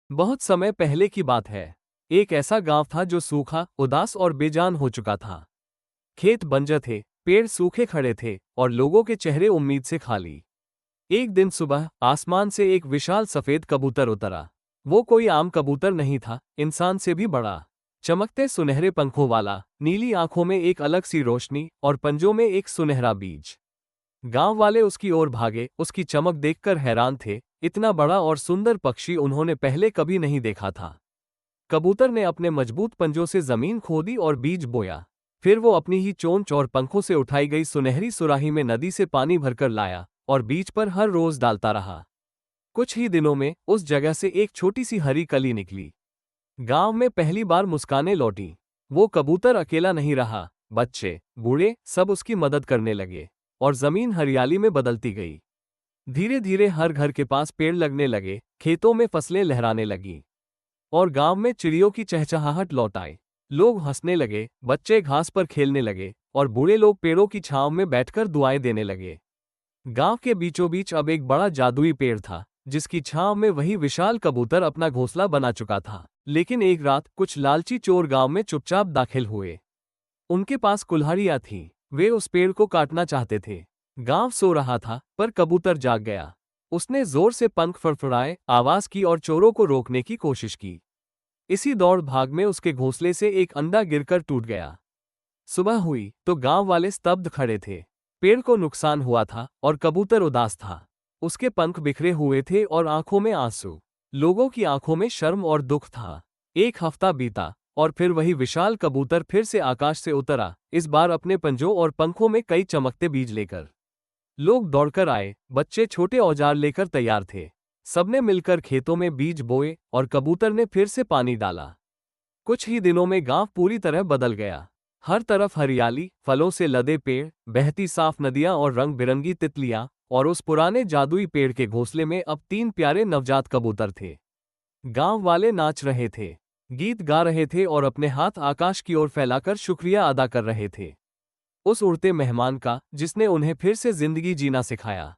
बहुत समय पहले की बात है। एक ऐसा गांव था जो सूखा, उदास और बेजान हो चुका था। खेत बंजर थे, पेड़ सूखे खड़े थे और लोगों के चेहरे उम्मीद से खाली। एक दिन सुबह आसमान से एक विशाल सफेद कबूतर उतरा। वो कोई आम कबूतर नहीं था, इंसान से भी बड़ा। चमकते सुनहरे पंखों वाला, नीली आंखों में एक अलग सी रोशनी और पंजों में एक सुनहरा बीज। गांव वाले उसकी ओर भागे, उसकी चमक देखकर हैरान थे। इतना बड़ा और सुंदर पक्षी उन्होंने पहले कभी नहीं देखा था। कबूतर ने अपने मजबूत पंजों से जमीन खोदी और बीज बोया। फिर वो अपनी ही चोंच और पंखों से उठाई गई सुनहरी सुराही में नदी से पानी भरकर लाया और बीज पर हर रोज डालता रहा। कुछ ही दिनों में उस जगह से एक छोटी सी हरी कली निकली। गांव में पहली बार मुस्कानें लौटी। वो कबूतर अकेला नहीं रहा, बच्चे, बूढ़े सब उसकी मदद करने लगे और जमीन हरियाली में बदलती गई। धीरे धीरे हर घर के पास पेड़ लगने लगे, खेतों में फसलें लहराने लगीं और गांव में चिड़ियों की चहचहाहट लौट आई। लोग हंसने लगे, बच्चे घास पर खेलने लगे और बूढ़े लोग पेड़ों की छांव में बैठकर दुआएं देने लगे। गांव के बीचों बीच अब एक बड़ा जादुई पेड़ था, जिसकी छांव में वही विशाल कबूतर अपना घोंसला बना चुका था। लेकिन एक रात कुछ लालची चोर गांव में चुपचाप दाखिल हुए। उनके पास कुल्हाड़ियां थीं। वे उस पेड़ को काटना चाहते थे। गांव सो रहा था, पर कबूतर जाग गया। उसने जोर से पंख फड़फड़ाए, आवाज की और चोरों को रोकने की कोशिश की। इसी दौड़ भाग में उसके घोंसले से एक अंडा गिरकर टूट गया। सुबह हुई तो गांव वाले स्तब्ध खड़े थे। पेड़ को नुकसान हुआ था और कबूतर उदास था। उसके पंख बिखरे हुए थे और आंखों में आंसू। लोगों की आंखों में शर्म और दुख था। एक हफ्ता बीता और फिर वही विशाल कबूतर फिर से आकाश से उतरा, इस बार अपने पंजों और पंखों में कई चमकते बीज लेकर। लोग दौड़कर आए, बच्चे छोटे औजार लेकर तैयार थे। सबने मिलकर खेतों में बीज बोए और कबूतर ने फिर से पानी डाला। कुछ ही दिनों में गांव पूरी तरह बदल गया। हर तरफ हरियाली, फलों से लदे पेड़, बहती साफ नदियां और रंग बिरंगी तितलियां, और उस पुराने जादुई पेड़ के घोंसले में अब 3 प्यारे नवजात कबूतर थे। गांव वाले नाच रहे थे, गीत गा रहे थे और अपने हाथ आकाश की ओर फैलाकर शुक्रिया अदा कर रहे थे उस उड़ते मेहमान का, जिसने उन्हें फिर से जिंदगी जीना सिखाया।